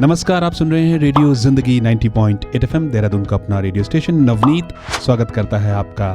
नमस्कार, आप सुन रहे हैं रेडियो जिंदगी 90.8 एफएम देहरादून का अपना रेडियो स्टेशन। नवनीत स्वागत करता है आपका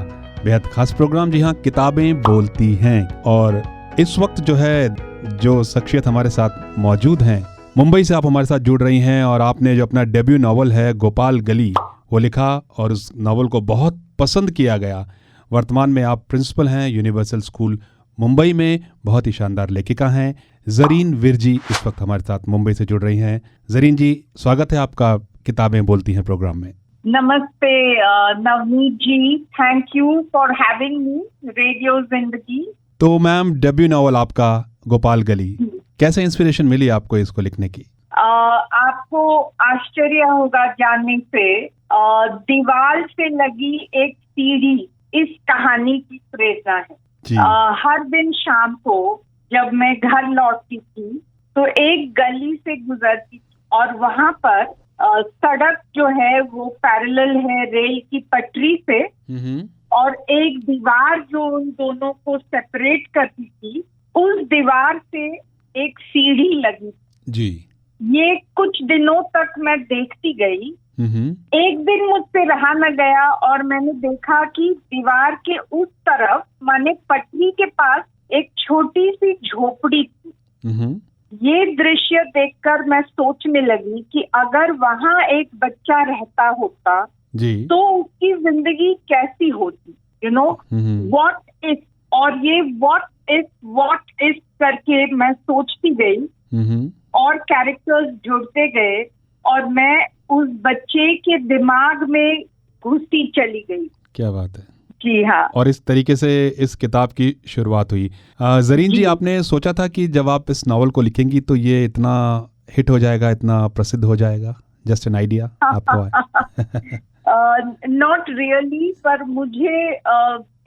बेहद खास प्रोग्राम जी हाँ, किताबें बोलती हैं। और इस वक्त जो शख्सियत हमारे साथ मौजूद हैं, मुंबई से आप हमारे साथ जुड़ रही हैं और आपने जो अपना डेब्यू नावल है गोपाल गली वो लिखा और उस नावल को बहुत पसंद किया गया। वर्तमान में आप प्रिंसिपल हैं यूनिवर्सल स्कूल मुंबई में, बहुत ही शानदार लेखिका हैं। ज़रीन विरजी इस वक्त हमारे साथ मुंबई से जुड़ रही हैं। ज़रीन जी, स्वागत है आपका किताबें बोलती हैं प्रोग्राम में। नमस्ते Navneet ji, thank you for having me radio Zindagi. तो मैम, डेब्यू नावल आपका गोपाल गली, कैसे इंस्पिरेशन मिली आपको इसको लिखने की? आपको आश्चर्य होगा जानने से, दीवार से लगी एक सीढ़ी इस कहानी की प्रेरणा है। हर दिन शाम को जब मैं घर लौटती थी तो एक गली से गुजरती थी और वहां पर सड़क जो है वो पैरेलल है रेल की पटरी से, और एक दीवार जो उन दोनों को सेपरेट करती थी, उस दीवार से एक सीढ़ी लगी जी। ये कुछ दिनों तक मैं देखती गई। एक दिन मुझसे रहा न गया और मैंने देखा कि दीवार के उस तरफ, माने पटरी के पास, एक छोटी सी झोपड़ी थी। ये दृश्य देखकर मैं सोचने लगी कि अगर वहाँ एक बच्चा रहता होता जी, तो उसकी जिंदगी कैसी होती, यू नो, व्हाट इफ। और ये व्हाट इफ करके मैं सोचती गई और कैरेक्टर्स जुड़ते गए और मैं उस बच्चे के दिमाग में घुसती चली गई। क्या बात है जी हाँ। और इस तरीके से इस किताब की शुरुआत हुई। ज़रीन जी, आपने सोचा था कि जब आप इस नावल को लिखेंगी तो ये इतना हिट हो जाएगा, इतना प्रसिद्ध हो जाएगा? जस्ट एन आइडिया आपको है? नॉट रियली, पर मुझे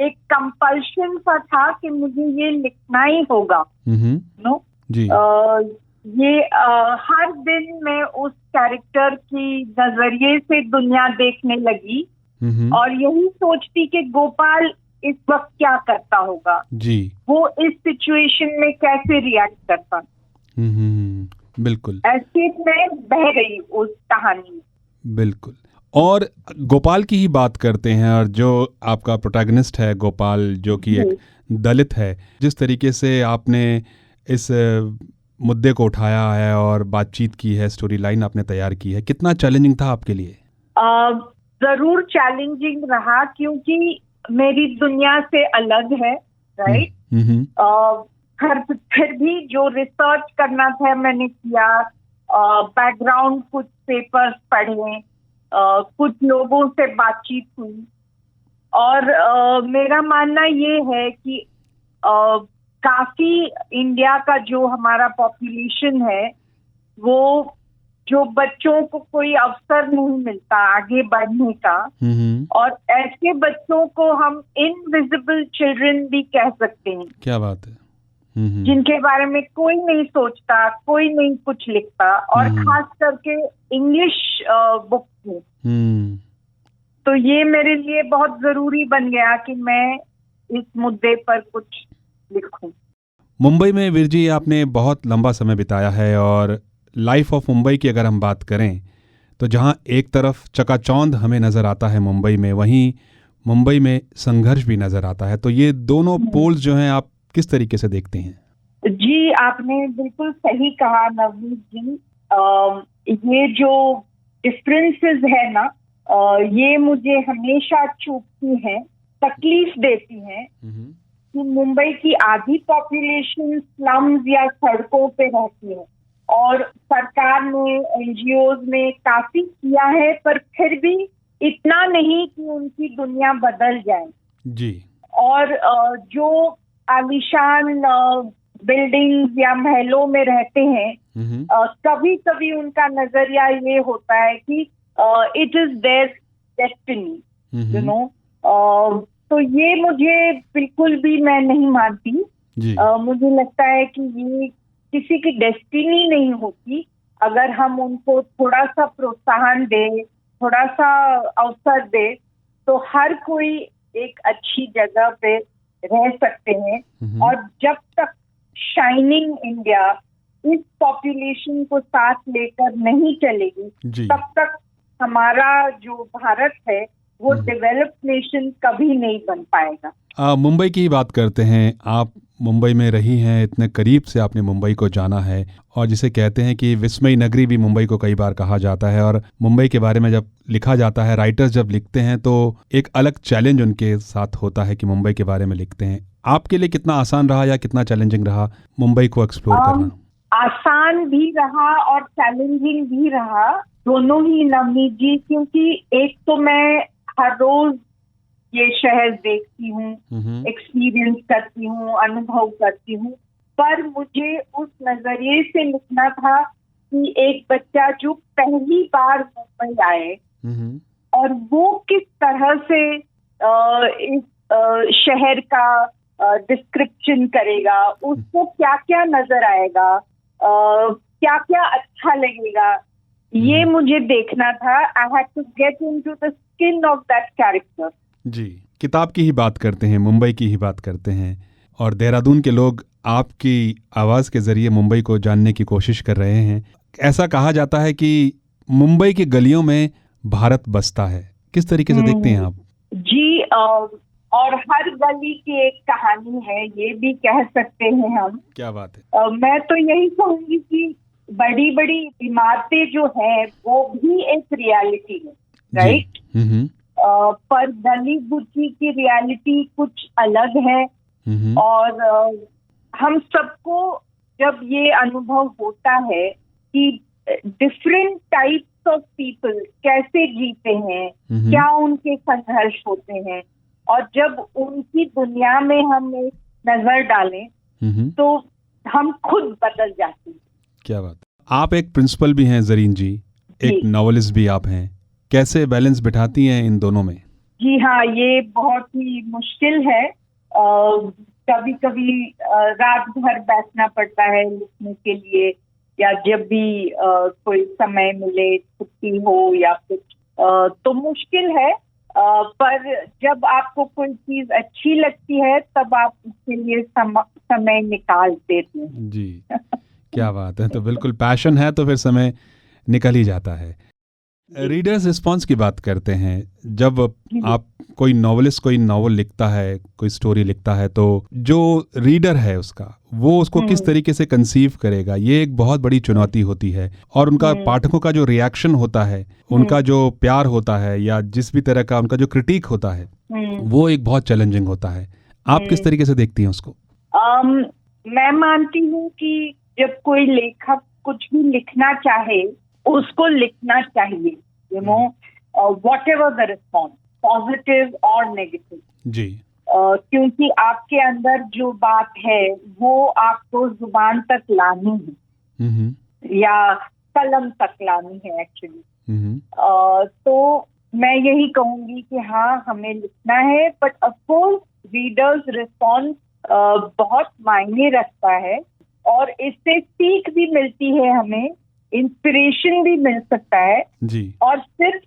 एक कंपल्शन सा था कि मुझे ये लिखना ही होगा। नो जी। ये हर दिन मैं उस कैरेक्टर की नजरिए से दुनिया देखने लगी और यही सोचती कि गोपाल इस वक्त क्या करता होगा जी, वो इस सिचुएशन में कैसे रिएक्ट करता। बिल्कुल ऐसे मैं बह गई उस कहानी में। बिल्कुल। और गोपाल की ही बात करते हैं, और जो आपका प्रोटैगनिस्ट है गोपाल, जो कि एक दलित है, जिस तरीके से आपने इस मुद्दे को उठाया है और बातचीत की है, स्टोरी लाइन आपने तैयार की है, कितना चैलेंजिंग था आपके लिए? जरूर चैलेंजिंग रहा, क्योंकि मेरी दुनिया से अलग है, राइट। फिर भी जो रिसर्च करना था मैंने किया, बैकग्राउंड कुछ पेपर्स पढ़े, कुछ लोगों से बातचीत हुई, और मेरा मानना ये है कि काफी इंडिया का जो हमारा पॉपुलेशन है, वो जो बच्चों को कोई अवसर नहीं मिलता आगे बढ़ने का, और ऐसे बच्चों को हम इनविजिबल चिल्ड्रन भी कह सकते हैं। क्या बात है। जिनके बारे में कोई नहीं सोचता, कोई नहीं कुछ लिखता, और खास करके इंग्लिश बुक में। तो ये मेरे लिए बहुत जरूरी बन गया कि मैं इस मुद्दे पर कुछ लिखूं। मुंबई में विरजी आपने बहुत लंबा समय बिताया है, और लाइफ ऑफ मुंबई की अगर हम बात करें तो जहां एक तरफ चकाचौंध हमें नज़र आता है मुंबई में, वहीं मुंबई में संघर्ष भी नज़र आता है। तो ये दोनों पोल्स जो हैं, आप किस तरीके से देखते हैं? जी, आपने बिल्कुल सही कहा नवनीत जी। ये जो डिफरेंसेस है ना, ये मुझे हमेशा चुभती हैं, तकलीफ देती हैं कि मुंबई की आधी पॉपुलेशन स्लम्स या सड़कों पे रहती है, और सरकार ने, एनजीओज ने काफी किया है, पर फिर भी इतना नहीं कि उनकी दुनिया बदल जाए जी। और जो आलीशान बिल्डिंग्स या महलों में रहते हैं, कभी कभी उनका नजरिया ये होता है कि it is their destiny, you know. तो ये मुझे बिल्कुल भी मैं नहीं मानती। मुझे लगता है कि ये किसी की डेस्टिनी नहीं होती। अगर हम उनको थोड़ा सा प्रोत्साहन दे, थोड़ा सा अवसर दे, तो हर कोई एक अच्छी जगह पे रह सकते हैं। और जब तक शाइनिंग इंडिया इस पॉपुलेशन को साथ लेकर नहीं चलेगी, तब तक हमारा जो भारत है वो डेवलप्ड नेशन कभी नहीं बन पाएगा। मुंबई की ही बात करते हैं। आप मुंबई में रही हैं, इतने करीब से आपने मुंबई को जाना है, और जिसे कहते हैं कि विस्मय नगरी भी मुंबई को कई बार कहा जाता है। और मुंबई के बारे में जब लिखा जाता है, राइटर्स जब लिखते हैं, तो एक अलग चैलेंज उनके साथ होता है कि मुंबई के बारे में लिखते हैं। आपके लिए कितना आसान रहा या कितना चैलेंजिंग रहा मुंबई को एक्सप्लोर करना? आसान भी रहा और चैलेंजिंग भी रहा, दोनों ही नवनीत जी, क्योंकि एक तो मैं हर रोज ये शहर देखती हूँ, एक्सपीरियंस करती हूँ, अनुभव करती हूँ, पर मुझे उस नजरिए से लिखना था कि एक बच्चा जो पहली बार मुंबई आए और वो किस तरह से इस शहर का डिस्क्रिप्शन करेगा, उसको क्या क्या नजर आएगा, क्या क्या अच्छा लगेगा, ये मुझे देखना था। I had to get into the skin of that character. जी, किताब की ही बात करते हैं, मुंबई की ही बात करते हैं, और देहरादून के लोग आपकी आवाज़ के ज़रिए मुंबई को जानने की कोशिश कर रहे हैं। ऐसा कहा जाता है कि मुंबई की गलियों में भारत बसता है। किस तरीके से देखते हैं आप? जी, और हर गली की एक कहानी है, ये भी कह सकते हैं हम। क्या बात है। मैं तो यही कहूंगी कि बड़ी बड़ी इमारतें जो है वो भी एक रियलिटी है, राइट? पर गली गुच्ची की रियलिटी कुछ अलग है। और हम सबको जब ये अनुभव होता है कि डिफरेंट टाइप्स ऑफ पीपल कैसे जीते हैं, क्या उनके संघर्ष होते हैं, और जब उनकी दुनिया में हम एक नजर डालें तो हम खुद बदल जाते हैं। क्या बात। आप एक प्रिंसिपल भी हैं जरीन जी, एक नॉवेलिस्ट भी आप हैं। कैसे बैलेंस बिठाती हैं इन दोनों में? जी हाँ, ये बहुत ही मुश्किल है। कभी कभी रात भर बैठना पड़ता है लिखने के लिए, या जब भी कोई समय मिले, छुट्टी हो या कुछ, तो मुश्किल है। पर जब आपको कोई चीज अच्छी लगती है तब आप उसके लिए समय निकाल देते हैं। जी, क्या बात है। तो बिल्कुल पैशन है तो फिर समय निकल ही जाता है। रीडर्स रिस्पॉन्स की बात करते हैं। जब आप कोई नॉवेलिस्ट कोई नॉवल लिखता है, कोई स्टोरी लिखता है, तो जो रीडर है वो उसको किस तरीके से कंसीव करेगा, ये एक बहुत बड़ी चुनौती होती है। और उनका पाठकों का जो रिएक्शन होता है, उनका जो प्यार होता है, या जिस भी तरह का उनका जो क्रिटिक होता है, वो एक बहुत चैलेंजिंग होता है। आप किस तरीके से देखती हैं उसको? मैं मानती हूँ कि जब कोई लेखक कुछ भी लिखना चाहे, उसको लिखना चाहिए, you know, whatever the response, positive और नेगेटिव। जी। क्योंकि आपके अंदर जो बात है वो आपको जुबान तक लानी है, या कलम तक लानी है एक्चुअली। तो मैं यही कहूंगी कि हाँ, हमें लिखना है, but of course readers response बहुत मायने रखता है, और इससे सीख भी मिलती है, हमें इंस्पिरेशन भी मिल सकता है जी। और सिर्फ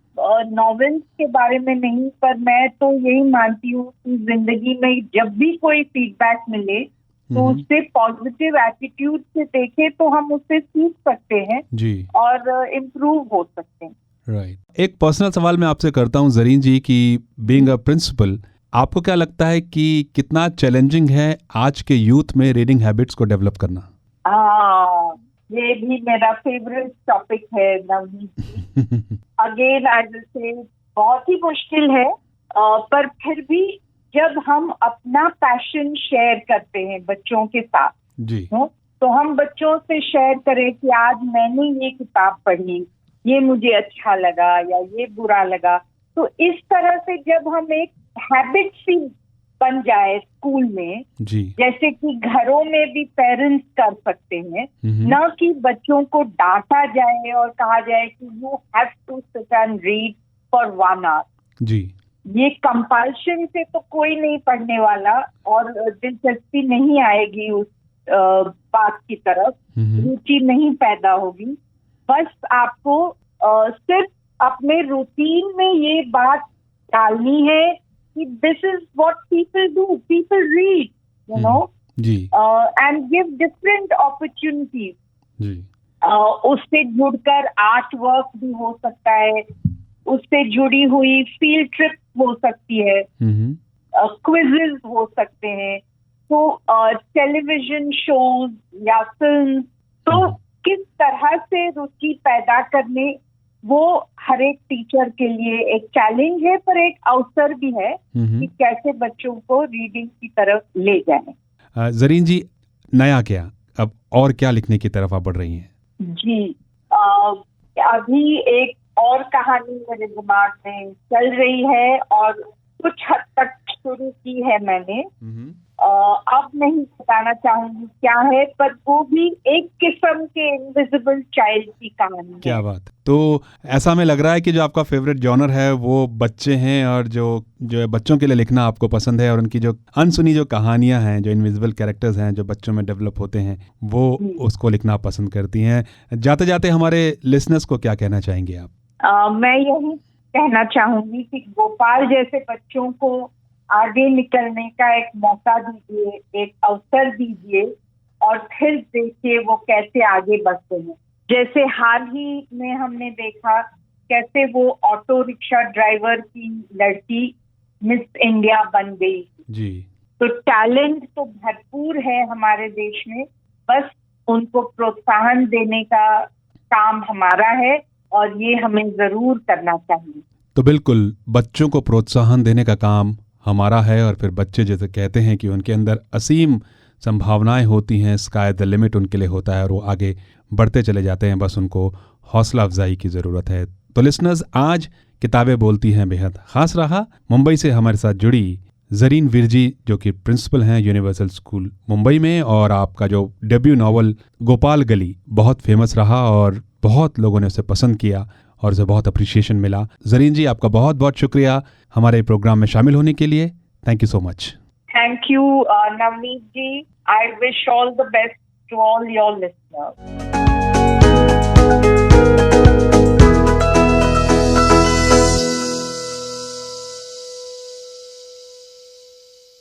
नॉवेल्स के बारे में नहीं, पर मैं तो यही मानती हूँ कि जिंदगी में जब भी कोई फीडबैक मिले तो उससे पॉजिटिव एटीट्यूड से देखे तो हम उससे सीख सकते हैं जी, और इम्प्रूव हो सकते हैं। राइट। एक पर्सनल सवाल मैं आपसे करता हूँ जरीन जी, कि बीइंग अ प्रिंसिपल, आपको क्या लगता है कि कितना चैलेंजिंग है आज के यूथ में रीडिंग हैबिट्स को डेवलप करना? ये भी मेरा फेवरेट टॉपिक है Navneet. Again I will say बहुत ही मुश्किल है, पर फिर भी जब हम अपना पैशन शेयर करते हैं बच्चों के साथ जी, तो हम बच्चों से शेयर करें कि आज मैंने ये किताब पढ़ी, ये मुझे अच्छा लगा या ये बुरा लगा, तो इस तरह से जब हम एक हैबिट सी बन जाए स्कूल में जी, जैसे कि घरों में भी पेरेंट्स कर सकते हैं, न कि बच्चों को डांटा जाए और कहा जाए कि you have to sit and read for 1 hour जी। ये कंपल्शन से तो कोई नहीं पढ़ने वाला और दिलचस्पी नहीं आएगी उस बात की तरफ, रुचि नहीं पैदा होगी। बस आपको सिर्फ अपने रूटीन में ये बात डालनी है कि this is what people do, people read, you know, जी, एंड गिव डिफरेंट अपॉर्चुनिटीज जी। उससे जुड़कर आर्ट वर्क भी हो सकता है, उससे जुड़ी हुई फील्ड ट्रिप हो सकती है, क्विज़ेस हो सकते हैं, तो टेलीविजन शोज या फिल्म, तो किस तरह से रुचि पैदा करने, वो हर एक टीचर के लिए एक चैलेंज है, पर एक अवसर भी है कि कैसे बच्चों को रीडिंग की तरफ ले जाएं। जरीन जी, नया क्या, अब और क्या लिखने की तरफ आप बढ़ रही हैं? जी, अभी एक और कहानी मेरे दिमाग में चल रही है और कुछ हद तक शुरू की है मैंने। अब नहीं बताना चाहूंगी क्या है, पर वो भी एक किस्म के इनविजिबल चाइल्ड की कहानी है। क्या बात। तो ऐसा हमें लग रहा है कि जो आपका फेवरेट जॉनर है वो बच्चे हैं, और जो है बच्चों के लिए लिखना आपको पसंद है, और उनकी जो अनसुनी जो कहानियां हैं, जो इनविजिबल कैरेक्टर्स हैं जो बच्चों में डेवलप होते हैं, वो उसको लिखना पसंद करती हैं। जाते जाते हमारे लिसनर्स को क्या कहना चाहेंगे आप? मैं यही कहना चाहूंगी कि गोपाल जैसे बच्चों को आगे निकलने का एक मौका दीजिए, एक अवसर दीजिए, और फिर देखिए वो कैसे आगे बढ़ते हैं। जैसे हाल ही में हमने देखा कैसे वो ऑटो रिक्शा ड्राइवर की लड़की मिस इंडिया बन गई जी। तो टैलेंट तो भरपूर है हमारे देश में, बस उनको प्रोत्साहन देने का काम हमारा है, और ये हमें जरूर करना चाहिए। तो बिल्कुल, बच्चों को प्रोत्साहन देने का काम हमारा है, और फिर बच्चे जैसे कहते हैं कि उनके अंदर असीम संभावनाएं होती हैं, स्काई द लिमिट उनके लिए होता है, और वो आगे बढ़ते चले जाते हैं, बस उनको हौसला अफजाई की ज़रूरत है। तो लिसनर्स, आज किताबें बोलती हैं बेहद खास रहा। मुंबई से हमारे साथ जुड़ी जरीन विरजी, जो कि प्रिंसिपल हैं यूनिवर्सल स्कूल मुंबई में, और आपका जो डेब्यू नॉवल गोपाल गली बहुत फेमस रहा और बहुत लोगों ने उसे पसंद किया और उसे बहुत अप्रिशिएशन मिला। जरीन जी, आपका बहुत बहुत शुक्रिया हमारे प्रोग्राम में शामिल होने के लिए। Thank you so much. Thank you, Navneet ji. I wish all the best to all your listeners.